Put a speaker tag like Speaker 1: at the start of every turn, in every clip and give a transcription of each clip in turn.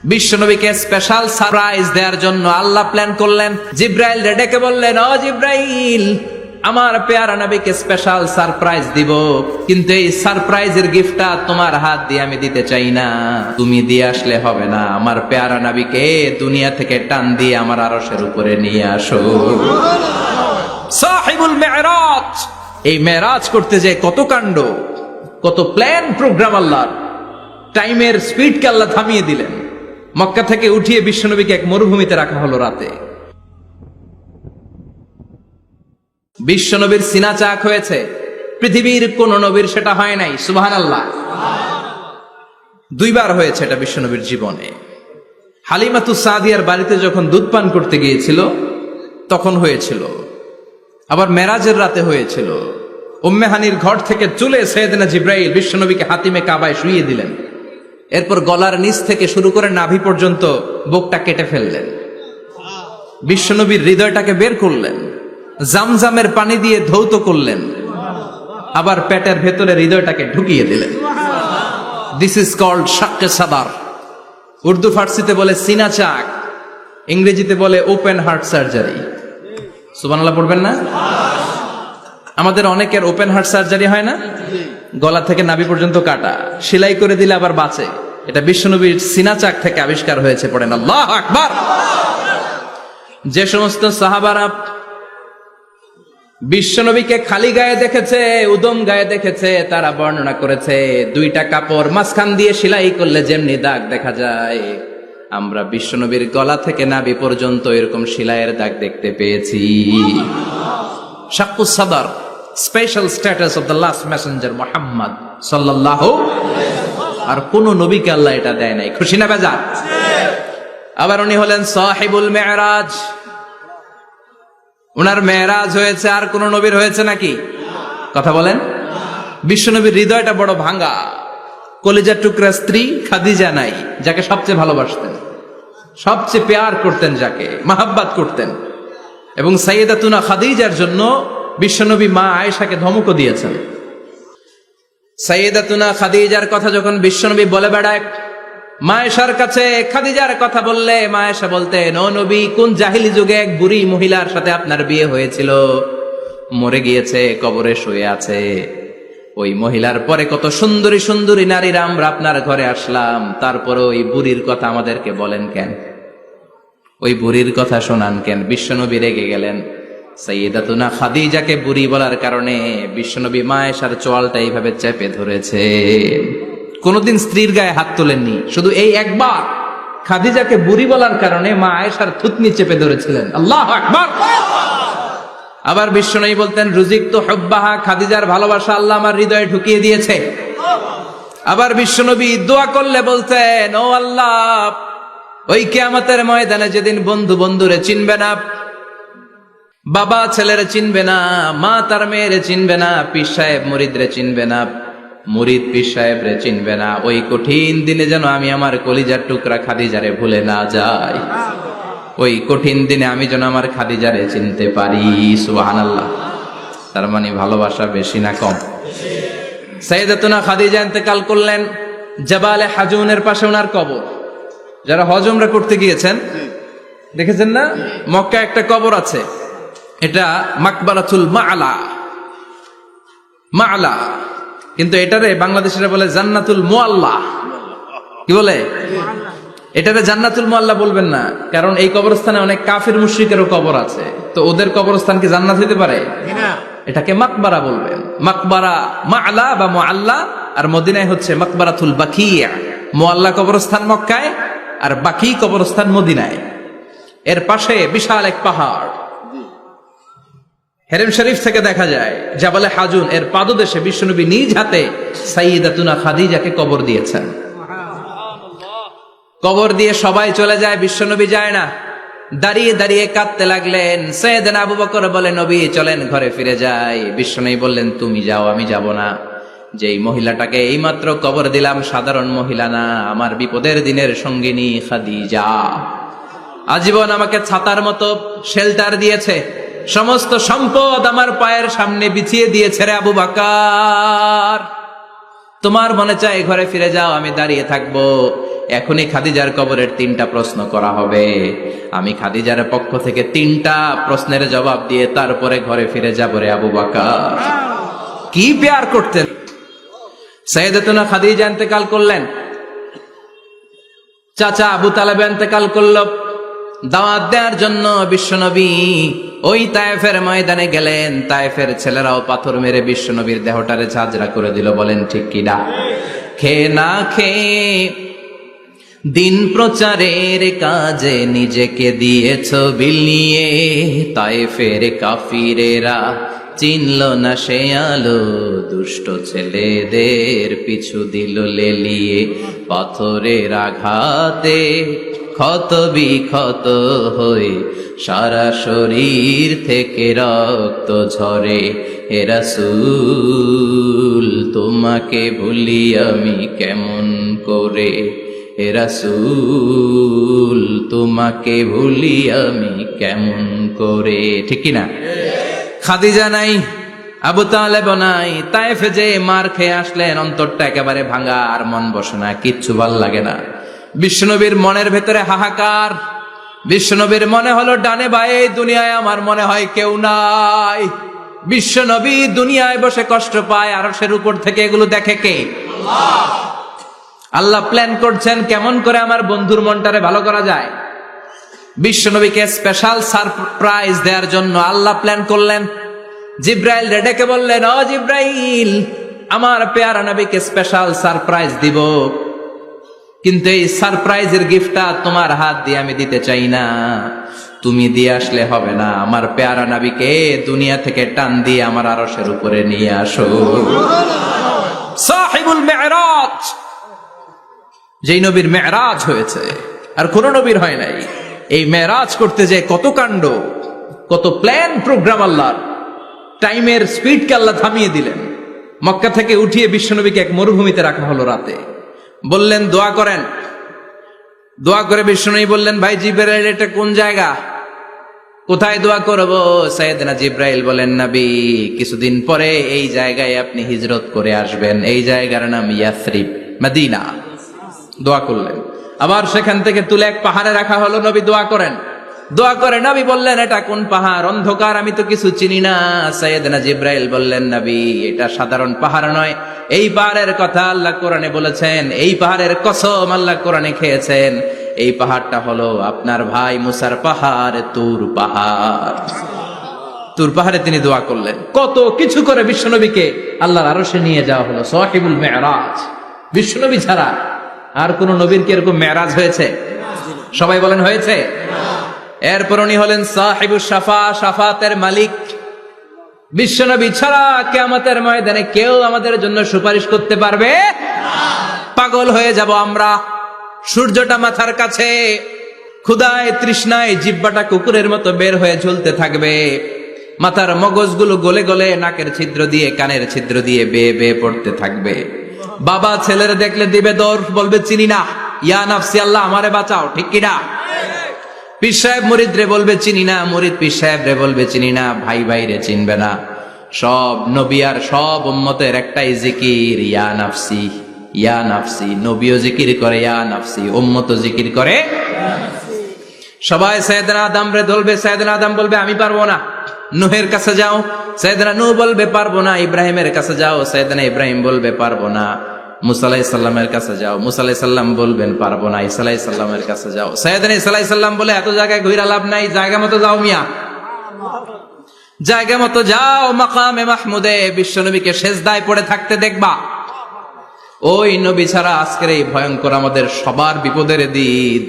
Speaker 1: বিশ্বনবীকে special surprise দেওয়ার জন্য আল্লাহ প্ল্যান করলেন। জিব্রাইল ডেকে বললেন, ও জিব্রাইল, আমার পেয়ারা নবীকে স্পেশাল সারপ্রাইজ দিব, কিন্তু এই সারপ্রাইজের গিফটটা তোমার হাত দিয়ে আমি দিতে চাই না, তুমি দিয়ে আসলে হবে না। আমার পেয়ারা নবীকে দুনিয়া থেকে টান দিয়ে আমার আরশের উপরে নিয়ে আসো। সাহিবুল মেরাজ, এই মেরাজ করতে যে কত কাণ্ড, কত প্ল্যান প্রোগ্রাম আল্লাহর। টাইমের স্পিডকে আল্লাহ থামিয়ে দিলেন। মক্কা থেকে উঠিয়ে বিশ্বনবীকে এক মরুভূমিতে রাখা হলো রাতে। বিশ্বনবীর সিনা চাক হয়েছে, পৃথিবীর কোন নবীর সেটা হয় নাই। সুবহানাল্লাহ। দুইবার হয়েছে এটা বিশ্বনবীর জীবনে। হালিমাতুস সাদিয়ার বাড়িতে যখন দুধ পান করতে গিয়েছিল তখন হয়েছিল, আবার মেরাজের রাতে হয়েছিল। উম্মে হানির ঘর থেকে চলে সাইয়েদনা জিব্রাইল বিশ্বনবীকে হাতিমে কাবায় শুইয়ে দিলেন। এরপর গলার নিচ থেকে শুরু করে নাভি পর্যন্ত বুকটা কেটে ফেললেন। বিশ্বনবীর হৃদয়টাকে বের করলেন, জামজামের পানি দিয়ে ধৌত করলেন, আবার পেটের ভেতরে হৃদয়টাকে ঢুকিয়ে দিলেন। দিস ইজ কল্ড শাক্কে সাদার। উর্দু ফার্সিতে বলে সিনা চাক, ইংরেজিতে বলে ওপেন হার্ট সার্জারি। সুবহানাল্লাহ পড়বেন না? আমাদের অনেকের ওপেন হার্ট সার্জারি হয় না, গলা থেকে নাভি পর্যন্ত কাটা, সেলাই করে দিলে আবার বাঁচে। এটা বিশ্বনবীর সিনা চাক থেকে আবিষ্কার হয়েছে। পড়েন আল্লাহু আকবার। যে সমস্ত সাহাবারা বিশ্বনবীকে খালি গায়ে দেখেছে, উদম গায়ে দেখেছে, তারা বর্ণনা করেছে দুইটা কাপড় মাঝখান দিয়ে সেলাই করলে যেমনি দাগ দেখা যায়, আমরা বিশ্বনবীর গলা থেকে নাভি পর্যন্ত এরকম সেলাইয়ের দাগ দেখতে পেয়েছি। শাক্কুস সাদার, special status of the last Messenger Muhammad সাল্লাল্লাহু। আর কোন নবীকে আল্লাহ এটা দেয় নাই। খুশি না বেজার? আবার উনি হলেন সাহিবুল মেরাজ। উনার মেরাজ হয়েছে, আর কোন নবীর হয়েছে নাকি? কথা বলেন। বিশ্বনবীর হৃদয়টা বড় ভাঙা। কলিজার টুকরা স্ত্রী খাদিজা নাই, যাকে সবচেয়ে ভালোবাসতেন, সবচেয়ে প্যার করতেন, যাকে মাহাব্বাত করতেন। এবং সাইয়েদাতুনা খাদিজার জন্য বিশ্বনবী মা আয়েশাকে ধমকও দিয়েছেন। সাইয়েদাতুনা খাদিজার কথা যখন বিশ্বনবী বলে বেড়ায় মা আয়েশার কাছে, খাদিজার কথা বললে মা আয়েশা বলতেন, ও নবী, কোন জাহিলি যুগে এক বুড়ি মহিলার সাথে আপনার বিয়ে হয়েছিল, মরে গিয়েছে, কবরে শুয়ে আছে। ওই মহিলার পরে কত সুন্দরী সুন্দরী নারীরা আমরা আপনার ঘরে আসলাম, তারপরে ওই বুড়ির কথা আমাদেরকে বলেন কেন? ওই বুড়ির কথা শোনান কেন? বিশ্বনবী রেগে গেলেন। সাইয়েদাতুনা খাদিজাকে বুড়ি বলার কারণে বিশ্বনবী মা আয়েশার চোয়ালটা এইভাবে চেপে ধরেছে। কোনদিন স্ত্রীর গায়ে হাত তোলেননি, শুধু এই একবার খাদিজাকে বুড়ি বলার কারণে মা আয়েশার থুতনি চেপে ধরেছিলেন। আল্লাহু আকবার। আবার বিশ্বনবী বলতেন, রুজিকতু হুব্বাহা, খাদিজার ভালোবাসা আল্লাহ আমার হৃদয়ে ঢুকিয়ে দিয়েছে। আবার বিশ্বনবী দোয়া করলে বলতেন, ও আল্লাহ, ওই কিয়ামতের ময়দানে যেদিন বন্ধু বন্ধুরে চিনবে না, বাবা ছেলেরে চিনবে না, মা তার মেয়েরে চিনবে না, পীর সাহেব মুরিদরে চিনবে না, মুরিদ পীর সাহেবরে চিনবে না, ওই কঠিন দিনে যেন আমি আমার কলিজার টুকরা খাদিজারে ভুলে না যাই। ওই কঠিন দিনে আমি যেন আমার খাদিজারে চিনতে পারি। সুবহানাল্লাহ। তার মানে ভালোবাসা বেশি না কম? সাইয়েদাতুনা খাদিজা ইন্তেকাল করলেন। জাবালে হাজুনের পাশে ওনার কবর। যারা হজ উমরা করতে গিয়েছেন দেখেছেন না, মক্কা একটা কবর আছে, এটা মাকবারাতুল মা'লা। মা'লা, কিন্তু এটারে বাংলাদেশিরা বলে জান্নাতুল মুআল্লা। কি বলে? এটারে জান্নাতুল মুআল্লা বলবেন না, কারণ এই কবরস্থানে অনেক কাফির মুশরিকেরও কবর আছে, তো ওদের কবরস্থান কি জান্নাত হতে পারে? এটাকে মাকবারা বলবেন। মাকবারা মা'লা বা মুআল্লা, আর মদিনায় হচ্ছে মাকবারাতুল বাকিয়া। মুআল্লা কবরস্থান মক্কায়, আর বাকি কবরস্থান মদিনায়। এর পাশে বিশাল এক পাহাড়, হেরেম শরীফ থেকে দেখা যায় জাবালে হাজুন, এর পাদদেশে বিশ্বনবী নিজ হাতে সাইয়েদাতুনা খাদিজাকে কবর দিয়েছেন। কবর দিয়ে সবাই চলে যায়, বিশ্বনবী যায় না। দাঁড়িয়ে দাঁড়িয়ে কাঁদতে লাগলেন। সাইয়েদনা আবু বকর বলে, নবী চলেন ঘরে ফিরে যাই। বিশ্বনবী বললেন, তুমি যাও, আমি যাব না। যেই মহিলাটাকে এইমাত্র কবর দিলাম সাধারণ মহিলা না, আমার বিপদের দিনের সঙ্গিনী খাদিজা। আজীবন আমাকে ছাতার মতো শেল্টার দিয়েছে, সমস্ত সম্পদ আমার পায়ের সামনে বিছিয়ে দিয়েছে রে আবু বকর। তোমার মনে চায় ঘরে ফিরে যাও, আমি দাঁড়িয়ে থাকবো। এখনই খাদিজার কবরের 3টা প্রশ্ন করা হবে। আমি খাদিজার পক্ষ থেকে 3টা প্রশ্নের জবাব দিয়ে তারপরে ঘরে ফিরে যাব রে আবু বকর। কি প্যার করতেন। সাইয়েদাতুনা খাদিজা ইন্তেকাল করলেন, চাচা আবু তালেব ইন্তেকাল করল। দাওয়াত দেওয়ার জন্য বিশ্বনবী ওই তায়েফের ময়দানে গেলেন। তায়েফের ছেলেরাও পাথর মেরে বিশ্বনবীর দেহটারে ঝাঁঝরা করে দিল। বলেন ঠিক কিনা? খেয়ে না খেয়ে দিন প্রচারের কাজে নিজেকে দিয়েছ বিলিয়ে। তায়েফের কাফিরেরা চিনল না সে আলো, দুষ্ট ছেলেদের পিছু দিল লেলিয়ে। পাথরের আঘাতে ক্ষত বিক্ষত হয়ে সারা শরীর থেকে রক্ত ঝরে। হে রাসূল তোমাকে ভুলি আমি কেমন করে, হে রাসূল তোমাকে ভুলি আমি কেমন করে। ঠিক কিনা? খাদিজা নাই, আবু তালেব নাই। তায়েফে যে মার খেয়ে আসলেন, অন্তরটা একেবারে ভাঙা, আর মন বসে না, কিচ্ছু ভাল লাগে না। বিশ্বনবীর মনের ভেতরে হাহাকার। বিশ্বনবীর মনে হলো ডানে বায়ে দুনিয়ায় আমার মনে হয় কেউ নাই। বিশ্বনবী দুনিয়ায় বসে কষ্ট পায়, আরশের উপর থেকে এগুলো দেখে কে? আল্লাহ প্ল্যান করছেন কেমন করে আমার বন্ধুর মনটারে ভালো করা যায়। বিশ্বনবীকে স্পেশাল সারপ্রাইজ দেওয়ার জন্য আল্লাহ প্ল্যান করলেন। জিব্রাইল ডেকে বললেন, ও জিব্রাইল, আমার পেয়ারা নবীকে স্পেশাল সারপ্রাইজ দিব, কিন্তু এই সারপ্রাইজের গিফটটা তোমার হাত দিয়ে আমি দিতে চাই না, তুমি দিয়ে আসলে হবে না। আমার পেয়ারা নবীকে দুনিয়া থেকে টান দিয়ে আমার আরশের উপরে নিয়ে আসো। সাহিবুল মেরাজ, যেই নবীর মেরাজ হয়েছে আর কোন নবীর হয় নাই। এই মেরাজ করতে যে কত কাণ্ড, কত প্ল্যান প্রোগ্রাম আল্লাহর। টাইমের স্পিডকে আল্লাহ থামিয়ে দিলেন। মক্কা থেকে উঠিয়ে বিশ্বনবীকে এক মরুভূমিতে রাখা হলো রাতে। বললেন দোয়া করেন। দোয়া করে বিশ্বনবী বললেন, ভাই জিবরাইল, এটা কোন জায়গা, কোথায় দোয়া করব? সাইয়েদনা জিবরাইল বলেন, নবী, কিছুদিন পরে এই জায়গায় আপনি হিজরত করে আসবেন। এই জায়গার নাম ইয়াসরিব, মদিনা। দোয়া করলেন। আবার সেখান থেকে তুলে এক পাহাড়ে রাখা হলো। নবী দোয়া করেন। দোয়া করে নবী বললেন, এটা কোন পাহাড়? অন্ধকার, আমি তো কিছু চিনি না। সাইয়েদনা জিবরাইল বললেন, নবী, এটা সাধারণ পাহাড় নয়। এই পাহাড়ের কথা আল্লাহ কোরআনে বলেছেন। এই পাহাড়ের কসম আল্লাহ কোরআনে খেয়েছেন। এই পাহাড়টা হলো আপনার ভাই মুসার পাহাড়, তুর পাহাড়। তুর পাহাড়ে তিনি দোয়া করলেন। কত কিছু করে বিশ্বনবীকে আল্লাহর আরশে নিয়ে যাওয়া হলো। সাহিবুল মেরাজ। বিশ্বনবী ছাড়া আর কোন নবীর কি এরকম মেরাজ হয়েছে? সবাই বলেন হয়েছে। এরপর উনি হলেন সাহিবুস শাফা, শাফাতের মালিক। বিশ্বনবী ছাড়া কিয়ামতের ময়দানে কেউ আমাদের জন্য সুপারিশ করতে পারবে না। পাগল হয়ে যাব আমরা। সূর্যটা মাথার কাছে, ক্ষুধায় তৃষ্ণায় জিহ্বাটা কুকুরের মতো বের হয়ে ঝুলতে থাকবে। মাথার মগজগুলো গলে গলে নাকের ছিদ্র দিয়ে, কানের ছিদ্র দিয়ে বেয়ে বেয়ে পড়তে থাকবে। বাবা ছেলের দেখলে দিবে দৌড়, বলবে চিনি না, ইয়া নাফসি, আল্লাহ আমারে বাঁচাও। ঠিক কিনা? পীর সাহেব মুরিদ রে বলবে চিনি না, মুরিদ পীর সাহেব রে বলবে চিনি না, ভাই ভাই রে চিনবে না। সব নবী আর সব উম্মতের একটাই জিকির, ইয়া নাফসি, ইয়া নাফসি। নবীও জিকির করে ইয়া নাফসি, উম্মতও জিকির করে। সবাই সাইয়েদনা আদম রে ধরবে। সাইয়েদনা আদম বলবে আমি পারবো না। নূহের কাছে যাও। সাইয়েদনা নূহ বলবে পারবো না। ইব্রাহিমের কাছে যাও। সাইয়েদনা ইব্রাহিম বলবে পারবো না। মুসা আলাইহিস সালামের কাছে যাও। মুসা আলাইহিস সালাম বলবেন পারবো না। ঈসা আলাইহিস সালামের কাছে যাও। সাইয়েদনা ঈসা আলাইহিস সালাম বলে এত জায়গায় ঘুরে লাভ নাই, জায়গা মতো যাও মিয়া, জায়গা মতো যাও। মাকামে মাহমুদে বিশ্বনবীকে সেজদায় পড়ে থাকতে দেখবা। ওই নবী ছাড়া আজকের এই ভয়ঙ্কর আমাদের সবার বিপদের দিন।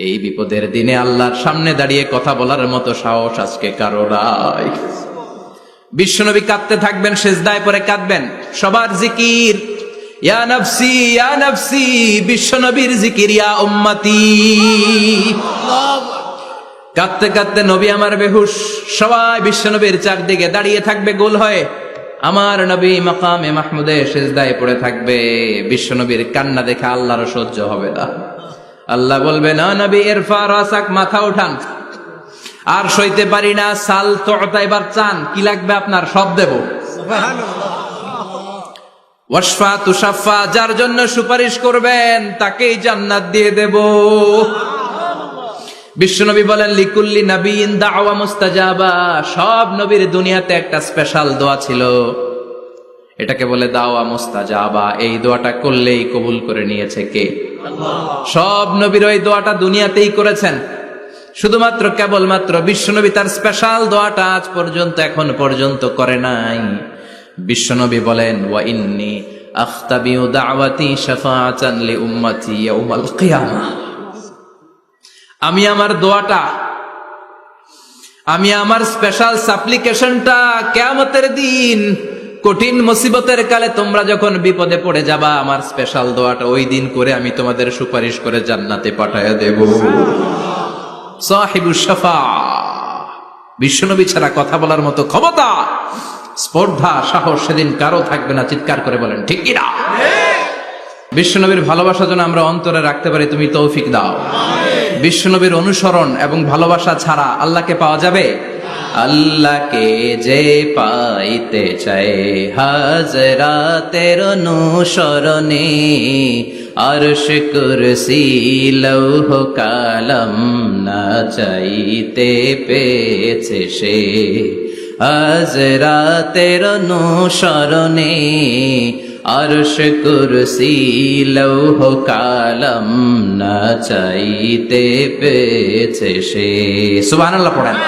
Speaker 1: এই বিপদের দিনে আল্লাহর সামনে দাঁড়িয়ে কথা বলার মতো সাহস আজকে কারো নাই। বিশ্বনবী কাঁদতে থাকবেন, সেজদায় পড়ে কাঁদবেন। সবার জিকির ইয়া নাফসি, ইয়া নাফসি। বিশ্বনবীর জিকির ইয়া উম্মতি। কাঁদতে কাঁদতে নবী আমার বেহুশ। সবাই বিশ্বনবীর চারদিকে দাঁড়িয়ে থাকবে গোল হয়ে। আমার নবী মাকামে মাহমুদে সেজদায় পড়ে থাকবে। বিশ্বনবীর কান্না দেখে আল্লাহর সহ্য হবে না। আল্লাহ বলবে, না নবী, ইরফা রাসাক, মাথা উঠান, আর সইতে পারি না। সাল তোতা, এবার চান, কি লাগবে আপনার, সব দেব। ওয়াশফা তুশাফা, যার জন্য সুপারিশ করবেন তাকেই জান্নাত দিয়ে দেব। বিশ্বনবী বলেন লিকুল্লি নাবিয়িন দাওয়া মুস্তাজাবা, সব নবীর দুনিয়াতে একটা স্পেশাল দোয়া ছিল, এটাকে বলে দাওয়া মুস্তাজাবা। এই দোয়াটা করলেই কবুল করে নিয়েছে কে? সব নবীর ওই দোয়াটা দুনিয়াতেই করেছেন, শুধুমাত্র কেবলমাত্র বিশ্বনবী তার স্পেশাল দোয়াটা আজ পর্যন্ত এখন পর্যন্ত করে নাই। বিশ্বনবী বলেন ওয়া ইন্নী আখতাবিউ দাওয়াতি শাফাআতান লি উম্মতি ইয়াউমাল কিয়ামাহ, আমি আমার দোয়াটা, আমি আমার স্পেশাল সাপ্লিকেশনটা কিয়ামতের দিন কঠিন মুসিবতের কালে তোমরা যখন বিপদে পড়ে যাবা, আমার স্পেশাল দোয়াটা ওই দিন করে আমি তোমাদের সুপারিশ করে জান্নাতে পাঠায়া দেব। সাহিবুশ শাফা, বিশ্বনবী ছাড়া কথা বলার মতো ক্ষমতা, স্পর্ধা, সাহস সেদিন কারো থাকবে না। চিৎকার করে বলেন ঠিক কি না? বিশ্বনবীর ভালোবাসা যেন আমরা অন্তরে রাখতে পারি, তুমি তৌফিক দাও। বিশ্বনবীর অনুসরণ এবং ভালোবাসা ছাড়া আল্লাহকে পাওয়া যাবে? আল্লাহকে যে পাইতে চায় হাজরাতের অনুসরণে, আরশ কুরসি লৌহ কালাম না চাইতে পেয়েছে সে, হাজরাতের অনুসরণে আরশ কুরসি লৌহ কালাম না চাইতে পেয়েছে সে। সুবহানাল্লাহ পড়েন।